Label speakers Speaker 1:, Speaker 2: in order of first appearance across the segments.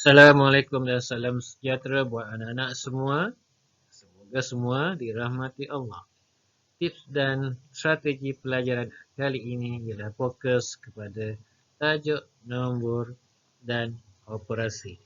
Speaker 1: Assalamualaikum dan salam sejahtera buat anak-anak semua. Semoga semua dirahmati Allah. Tips dan strategi pelajaran kali ini ialah fokus kepada tajuk, nombor dan operasi.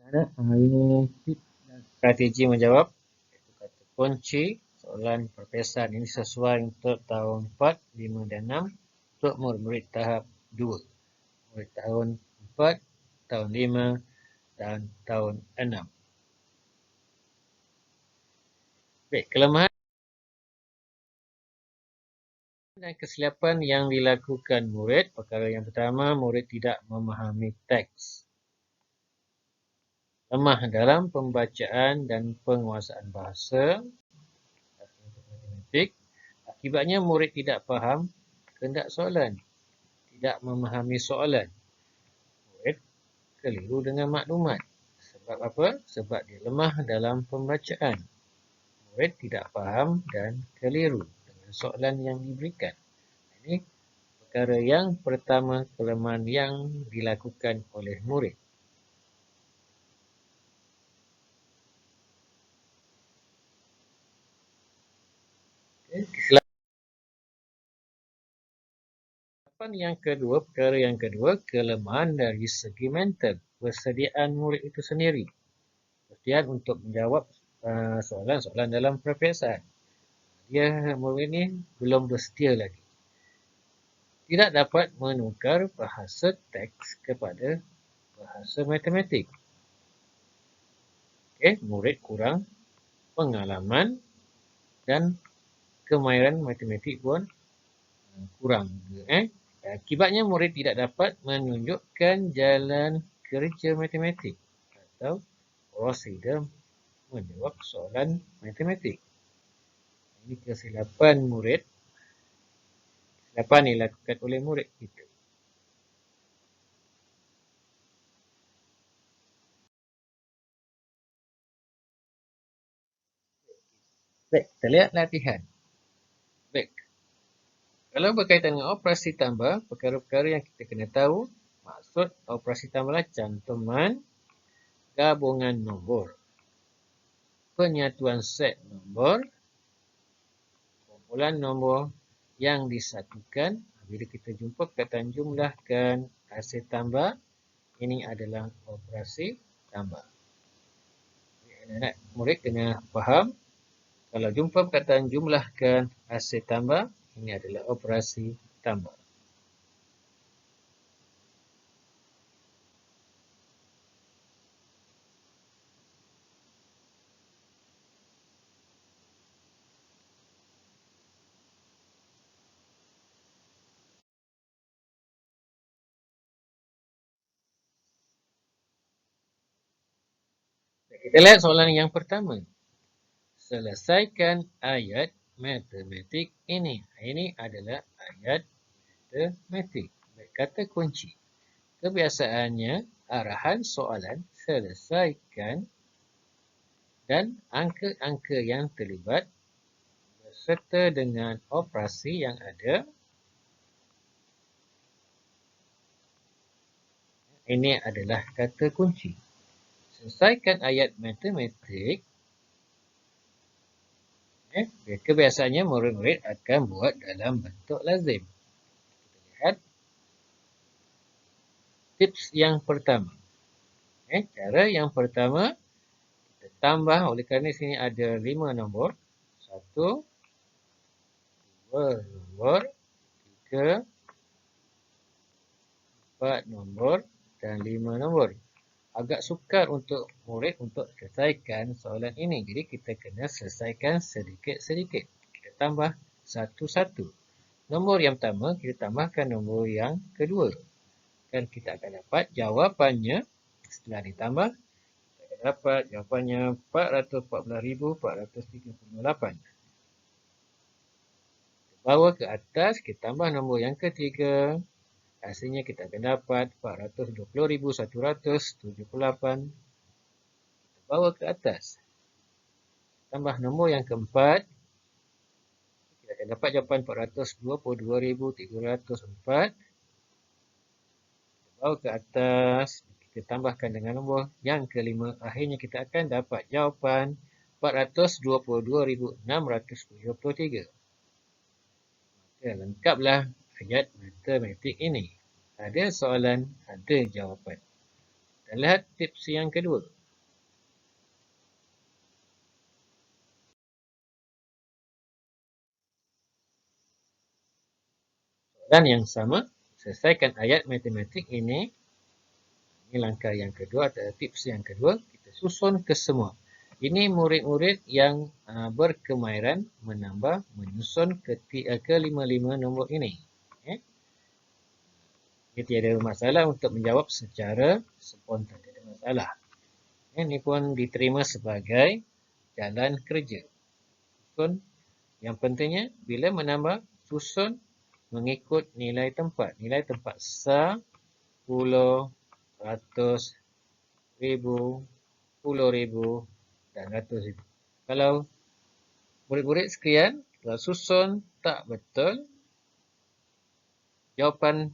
Speaker 1: Anak-anak, hari ini tips dan strategi menjawab iaitu kata kunci soalan perpisahan ini sesuai untuk tahun 4, 5 dan 6 untuk murid-murid tahap 2. Murid tahun 4, tahun 5 dan tahun 6. Baik, kelemahan dan kesilapan yang dilakukan murid. Perkara yang pertama, murid tidak memahami teks. Lemah dalam pembacaan dan penguasaan bahasa. Akibatnya murid tidak faham kehendak soalan. Tidak memahami soalan. Murid keliru dengan maklumat. Sebab apa? Sebab dia lemah dalam pembacaan. Murid tidak faham dan keliru dengan soalan yang diberikan. Ini perkara yang pertama, kelemahan yang dilakukan oleh murid. Kesilapan yang kedua, perkara yang kedua, kelemahan dari segi mental, persediaan murid itu sendiri. Persediaan untuk menjawab soalan-soalan dalam perpisahan. Murid ini belum bersedia lagi. Tidak dapat menukar bahasa teks kepada bahasa matematik. Murid kurang pengalaman dan kemahiran matematik pun kurang. Akibatnya murid tidak dapat menunjukkan jalan kerja matematik atau prosedur menjawab soalan matematik. Ini kesilapan murid. Kesilapan yang dilakukan oleh murid kita. Baik, kita lihat latihan. Baik. Kalau berkaitan dengan operasi tambah, perkara-perkara yang kita kena tahu, maksud operasi tambahlah cantuman gabungan nombor, penyatuan set nombor, kumpulan nombor yang disatukan. Bila kita jumpa perkataan jumlahkan, hasil tambah, ini adalah operasi tambah. Anak murid kena faham, kalau jumpa perkataan jumlahkan, hasil tambah, ini adalah operasi tambah. Kita lihat soalan yang pertama. Selesaikan ayat matematik ini. Ini adalah ayat matematik. Kata kunci. Kebiasaannya, arahan soalan selesaikan dan angka-angka yang terlibat berserta dengan operasi yang ada Ini adalah kata kunci. Selesaikan ayat matematik. Kebiasaannya murid-murid akan buat dalam bentuk lazim. Kita lihat tips yang pertama. Cara yang pertama, kita tambah oleh kerana sini ada 5 nombor. 1, 2 nombor, 3, 4 nombor dan 5 nombor. Agak sukar untuk murid untuk selesaikan soalan ini. Jadi kita kena selesaikan sedikit-sedikit. Kita tambah satu-satu. Nombor yang pertama, kita tambahkan nombor yang kedua. Dan kita akan dapat jawapannya setelah ditambah. Kita akan dapat jawapannya 414,438. Bawa ke atas, kita tambah nombor yang ketiga. Hasilnya kita akan dapat 420,178. Kita bawa ke atas. Tambah nombor yang keempat. Kita akan dapat jawapan 422,304. Kita bawa ke atas. Kita tambahkan dengan nombor yang kelima. Akhirnya kita akan dapat jawapan 422,673. Maka lengkaplah ayat matematik ini. Ada soalan, ada jawapan. Kita lihat tips yang kedua. Soalan yang sama, selesaikan ayat matematik ini. Ini langkah yang kedua atau tips yang kedua. Kita susun ke semua. Ini murid-murid yang berkemahiran menambah, menyusun ke 5 nombor ini. Ini tiada masalah untuk menjawab secara spontan. Tidak ada masalah. Ini pun diterima sebagai jalan kerja. Susun. Yang pentingnya, bila menambah, susun mengikut nilai tempat. Nilai tempat sa, puluh, ratus, ribu, puluh ribu dan ratus ribu. Kalau murid-murid sekalian, kalau susun tak betul, jawapan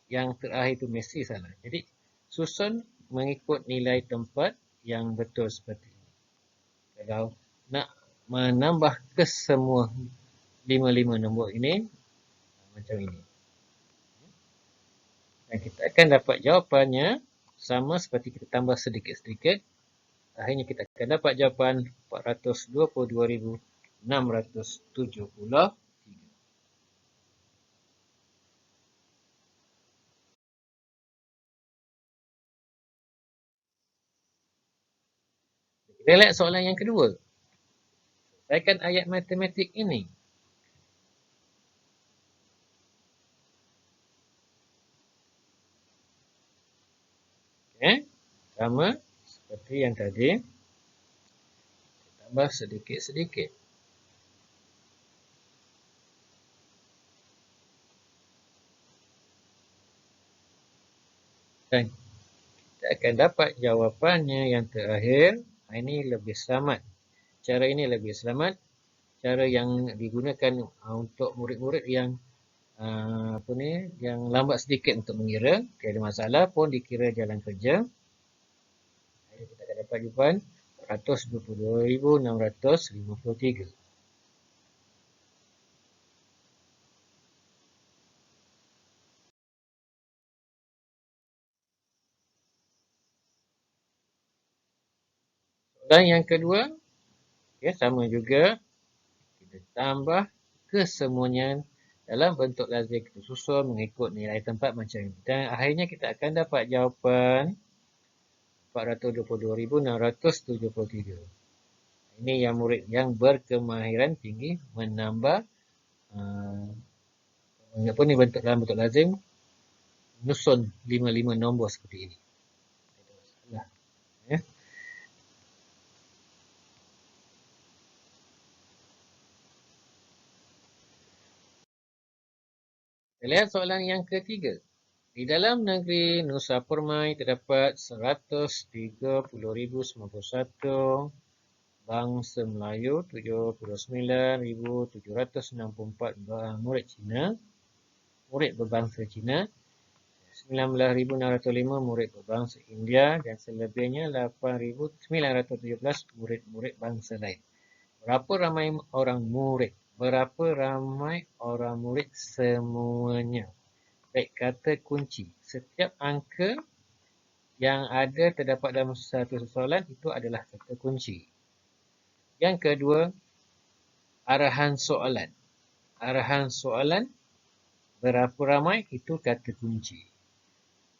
Speaker 1: yang terakhir itu mesti salah. Jadi, susun mengikut nilai tempat yang betul seperti ini. Kalau nak menambah ke semua 5 nombor ini, macam ini. Dan kita akan dapat jawapannya sama seperti kita tambah sedikit-sedikit. Akhirnya kita akan dapat jawapan 422,673. Kita lihat soalan yang kedua. Selesaikan ayat matematik ini. Sama seperti yang tadi. Kita tambah sedikit-sedikit. Dan kita akan dapat jawapannya yang terakhir. Ini lebih selamat. Cara ini lebih selamat. Cara yang digunakan untuk murid-murid yang yang lambat sedikit untuk mengira. Tiada masalah pun dikira jalan kerja. Kita akan dapat jawapan 422,653. Dan yang kedua, sama juga. Kita tambah kesemuanya dalam bentuk lazim. Kita susun mengikut nilai tempat macam ini. Dan akhirnya kita akan dapat jawapan 422,673. Ini yang murid yang berkemahiran tinggi menambah apa ni bentuk dalam bentuk lazim, menyusun 5 nombor seperti ini. Ya. Kita lihat soalan yang ketiga. Di dalam negeri Nusa Permai terdapat 130,091 bangsa Melayu, 79,764 murid Cina, murid berbangsa Cina. 19,605 murid berbangsa India dan selebihnya 8,917 murid-murid bangsa lain. Berapa ramai orang murid? Berapa ramai orang murid semuanya? Baik, kata kunci. Setiap angka yang ada terdapat dalam satu soalan itu adalah kata kunci. Yang kedua, arahan soalan. Arahan soalan berapa ramai itu kata kunci.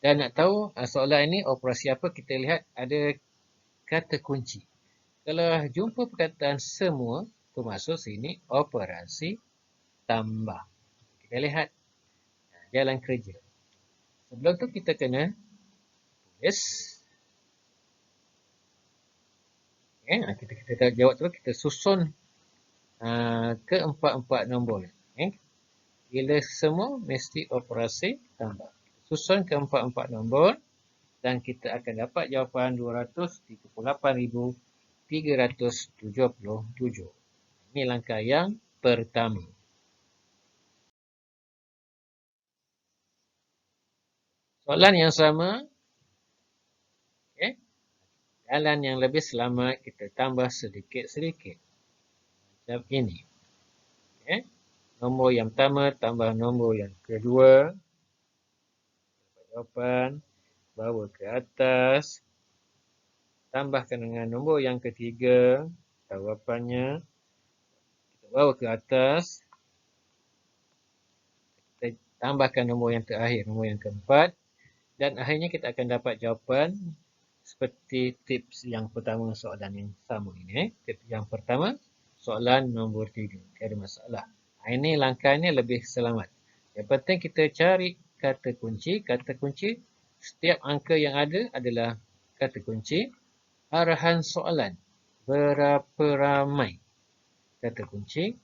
Speaker 1: Dan nak tahu soalan ini operasi apa, kita lihat ada kata kunci. Kalau jumpa perkataan semua, termasuk sini operasi tambah. Kita lihat jalan kerja. Sebelum tu kita kena tulis. Kita jawab terus, kita susun ke-4 nombor. Bila semua mesti operasi tambah. Susun ke-4 nombor dan kita akan dapat jawapan 238,377. Ini langkah yang pertama. Soalan yang sama. Jalan yang lebih selamat kita tambah sedikit-sedikit. Macam ini. Nombor yang pertama tambah nombor yang kedua. Jawapan. Bawa ke atas. Tambahkan dengan nombor yang ketiga. Jawapannya. Kita bawa ke atas. Kita tambahkan nombor yang terakhir. Nombor yang keempat. Dan akhirnya kita akan dapat jawapan seperti tips yang pertama soalan yang sama ini. Tips yang pertama, soalan nombor 3. Tiada masalah. Ini langkahnya lebih selamat. Yang penting kita cari kata kunci. Kata kunci, setiap angka yang ada adalah kata kunci. Arahan soalan, berapa ramai kata kunci.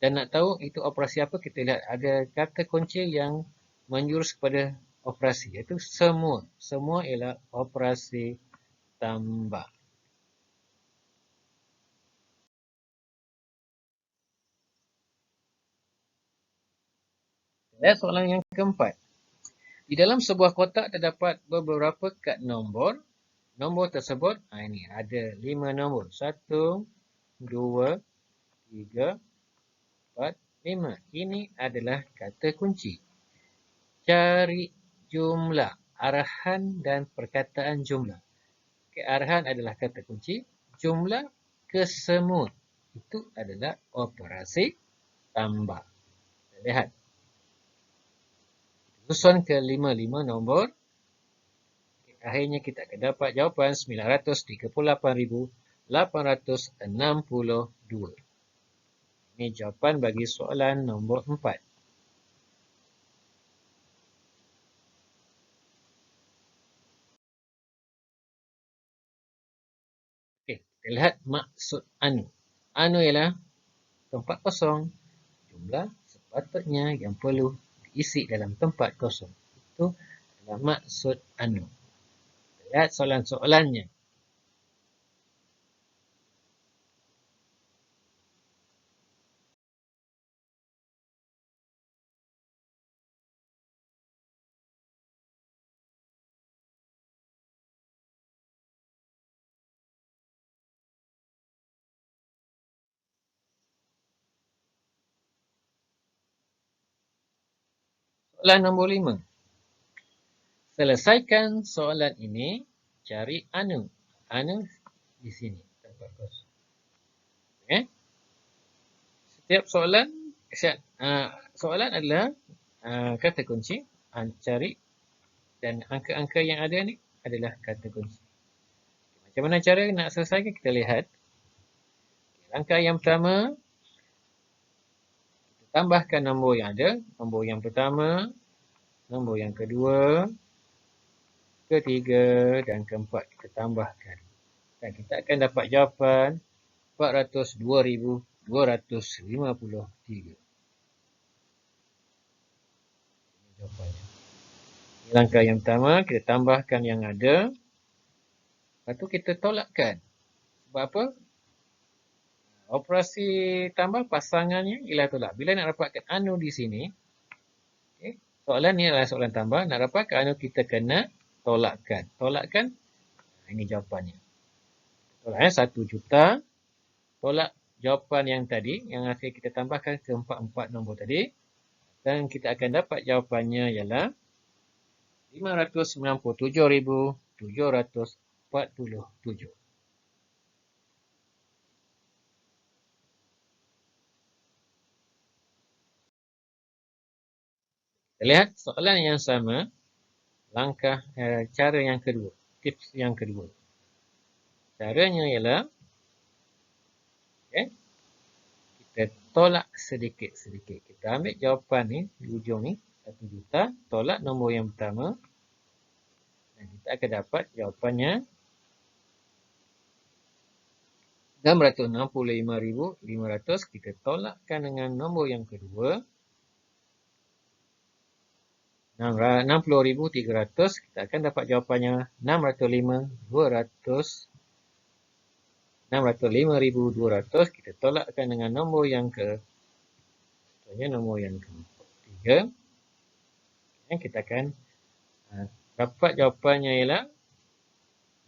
Speaker 1: Dan nak tahu itu operasi apa, kita lihat ada kata kunci yang menjurus kepada operasi, iaitu semua. Semua ialah operasi tambah. Dan soalan yang keempat. Di dalam sebuah kotak terdapat beberapa kad nombor. Nombor tersebut, ini ada 5 nombor. 1, 2, 3, 4, 5. Ini adalah kata kunci. Cari jumlah, arahan dan perkataan jumlah. Arahan adalah kata kunci. Jumlah kesemua itu adalah operasi tambah. Kita lihat. Susun ke 5 nombor. Akhirnya kita akan dapat jawapan 938,862. Ini jawapan bagi soalan nombor 4. Okey, kita lihat maksud anu. Anu ialah tempat kosong. Jumlah sepatutnya yang perlu diisi dalam tempat kosong. Itu adalah maksud anu. Kita lihat soalan-soalannya. Soalan nombor 5. Selesaikan soalan ini, cari anu. Anu di sini. Tempat kosong. Setiap soalan, soalan adalah kata kunci. Cari dan angka-angka yang ada ni adalah kata kunci. Macam mana cara nak selesaikan, kita lihat. Langkah yang pertama, kita tambahkan nombor yang ada. Nombor yang pertama, nombor yang kedua, ketiga dan keempat kita tambahkan. Dan kita akan dapat jawapan 402,253. Jawapannya. Ini langkah yang pertama, kita tambahkan yang ada. Lepas tu kita tolakkan. Sebab apa? Operasi tambah pasangannya ialah tolak. Bila nak dapatkan anu di sini, Soalan ni adalah soalan tambah. Nak dapatkan anu kita kena tolakkan. Tolakkan, ini jawapannya. Tolakkan 1 juta. Tolak jawapan yang tadi, yang hasil kita tambahkan ke 4 nombor tadi. Dan kita akan dapat jawapannya ialah 597,747. Kita lihat soalan yang sama, cara yang kedua, tips yang kedua. Caranya ialah kita tolak sedikit-sedikit. Kita ambil jawapan ni, di ujung ni, 1 juta, tolak nombor yang pertama. Dan kita akan dapat jawapannya 665,500. Kita tolakkan dengan nombor yang kedua. 60,300. Kita akan dapat jawapannya 605,200. Kita tolakkan dengan nombor yang nombor yang ketiga. Kita akan dapat jawapannya ialah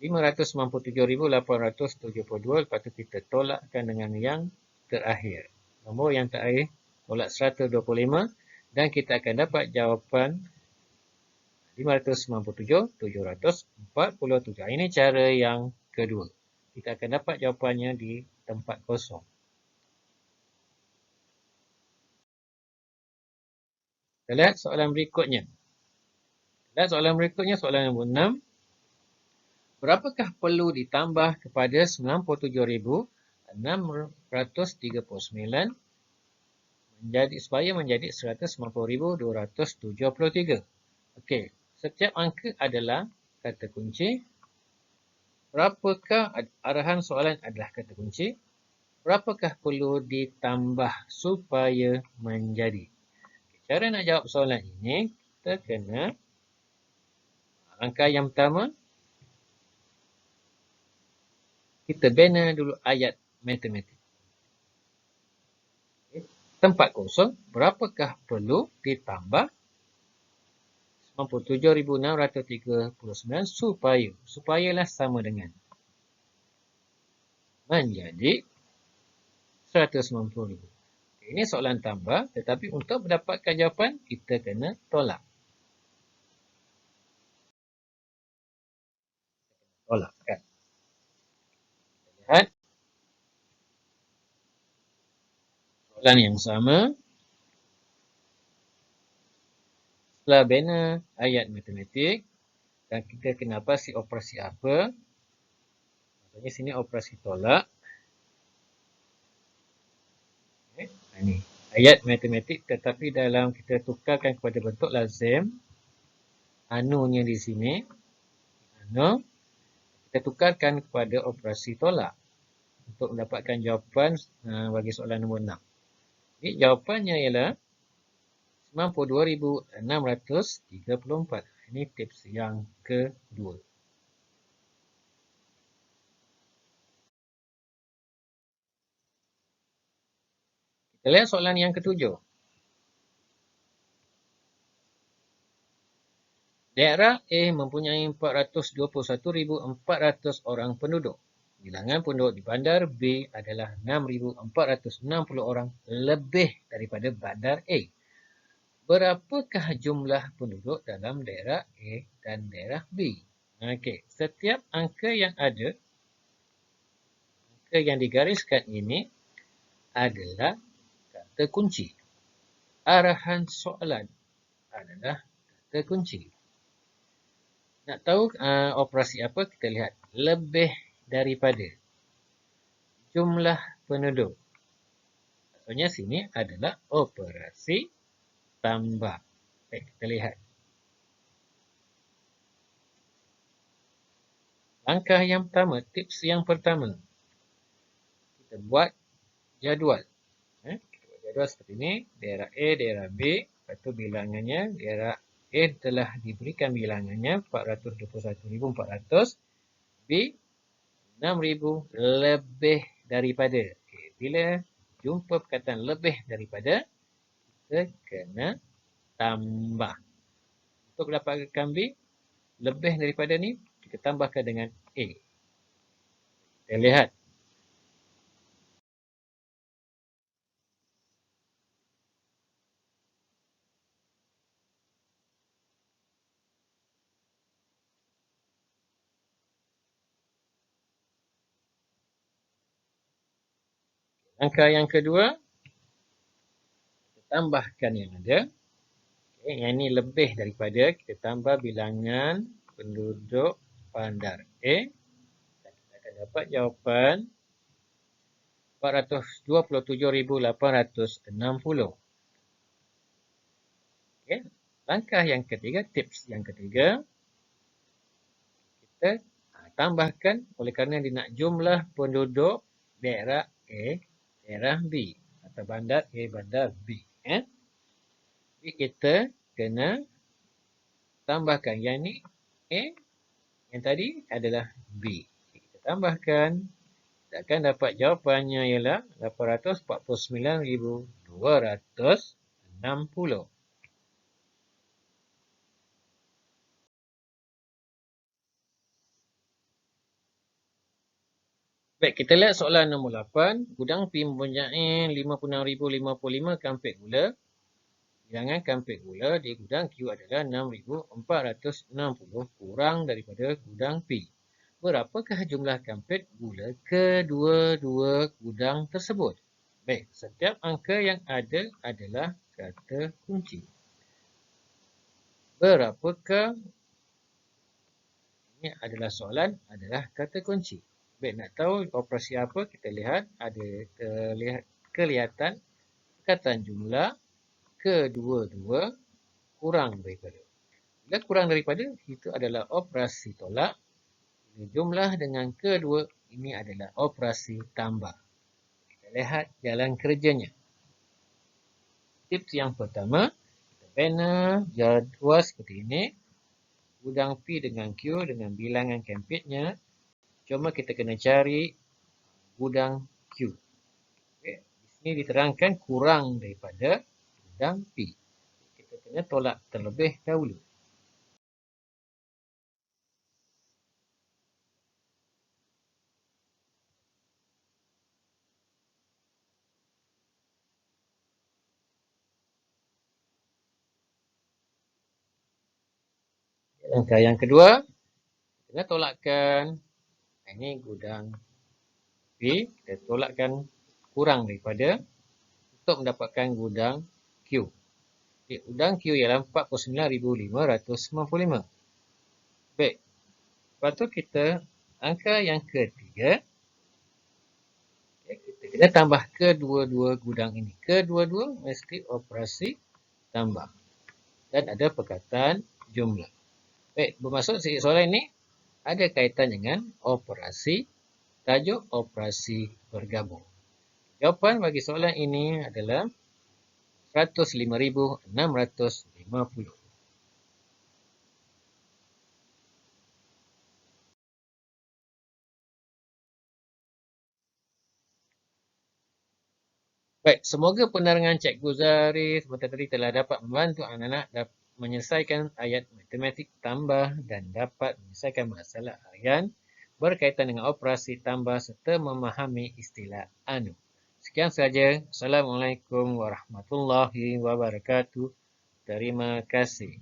Speaker 1: 597,872. Lepas tu kita tolakkan dengan yang terakhir. Nombor yang terakhir tolak 125 dan kita akan dapat jawapan 597,747. Ini cara yang kedua. Kita akan dapat jawapannya di tempat kosong. Kita lihat soalan berikutnya. Soalan nombor 6. Berapakah perlu ditambah kepada 97,639 supaya menjadi 190,273? Okey, setiap angka adalah kata kunci. Berapakah arahan soalan adalah kata kunci? Berapakah perlu ditambah supaya menjadi? Cara nak jawab soalan ini, kita kena langkah yang pertama, kita bina dulu ayat matematik. Tempat kosong, berapakah perlu ditambah 97,639 supayalah sama dengan menjadi 190,000. Ini soalan tambah, tetapi untuk mendapatkan jawapan, kita kena tolak. Kan? Lihat. Soalan yang sama. Setelah bina ayat matematik, dan kita kena pasti operasi apa. Maksudnya sini operasi tolak. Ini ayat matematik tetapi dalam kita tukarkan kepada bentuk lazim. Anunya di sini. Anu. Kita tukarkan kepada operasi tolak. Untuk mendapatkan jawapan bagi soalan nombor 6. Jadi jawapannya ialah 92,634. Ini tips yang kedua. Kita lihat soalan yang ketujuh. Daerah A mempunyai 421,400 orang penduduk. Bilangan penduduk di bandar B adalah 6,460 orang lebih daripada bandar A. Berapakah jumlah penduduk dalam daerah A dan daerah B? Okey, setiap angka yang ada, angka yang digariskan ini adalah kata kunci. Arahan soalan adalah kata kunci. Nak tahu operasi apa? Kita lihat. Lebih daripada jumlah penduduk. Maksudnya sini adalah operasi tambah. Baik, kita lihat. Langkah yang pertama, tips yang pertama. Kita buat jadual. Kita buat jadual seperti ini. Daerah A, daerah B. Lepas tu bilangannya, daerah A telah diberikan bilangannya 421,400. B 6,000 lebih daripada. Okay. Bila jumpa perkataan lebih daripada, kita kena tambah. Untuk dapatkan B, lebih daripada ni, kita tambahkan dengan A. Kita lihat. Angka yang kedua, kita tambahkan yang ada. Okay, yang ini lebih daripada, kita tambah bilangan penduduk bandar A. Dan kita akan dapat jawapan 427,860. Okay. Langkah yang ketiga, tips yang ketiga, kita tambahkan oleh kerana dia nak jumlah penduduk daerah A, daerah B atau bandar A, bandar B. Jadi kita kena tambahkan yang ni A, yang tadi adalah B. Kita tambahkan, kita akan dapat jawapannya ialah 849,260. Baik, kita lihat soalan nombor 8. Gudang P mempunyai 56,055 kampit gula. Bilangan kampit gula di gudang Q adalah 6,460 kurang daripada gudang P. Berapakah jumlah kampit gula kedua-dua gudang tersebut? Baik, setiap angka yang ada adalah kata kunci. Berapakah? Ini adalah soalan, adalah kata kunci. Baik, nak tahu operasi apa, kita lihat ada kelihatan perkataan jumlah kedua-dua kurang daripada. Bila kurang daripada, itu adalah operasi tolak. Bila jumlah dengan kedua, ini adalah operasi tambah. Kita lihat jalan kerjanya. Tips yang pertama, kita bina jadual seperti ini. Gudang P dengan Q dengan bilangan kampitnya. Cuma kita kena cari gudang Q. Okay. Di sini diterangkan kurang daripada gudang P. Kita kena tolak terlebih dahulu. Langkah yang kedua, kita tolakkan. Ini gudang P, kita tolakkan kurang daripada untuk mendapatkan gudang Q. Okay, gudang Q ialah 49,595. Baik. Lepas tu kita angka yang ketiga, okay, kita kena tambah kedua-dua gudang ini. Kedua-dua mesti operasi tambah. Dan ada perkataan jumlah. Baik, bermaksud soalan ini ada kaitan dengan operasi, tajuk operasi bergabung. Jawapan bagi soalan ini adalah 105,650. Baik, semoga penerangan Cikgu Zahari sebentar tadi telah dapat membantu anak-anak menyelesaikan ayat matematik tambah dan dapat menyelesaikan masalah harian berkaitan dengan operasi tambah serta memahami istilah anu. Sekian sahaja. Assalamualaikum warahmatullahi wabarakatuh. Terima kasih.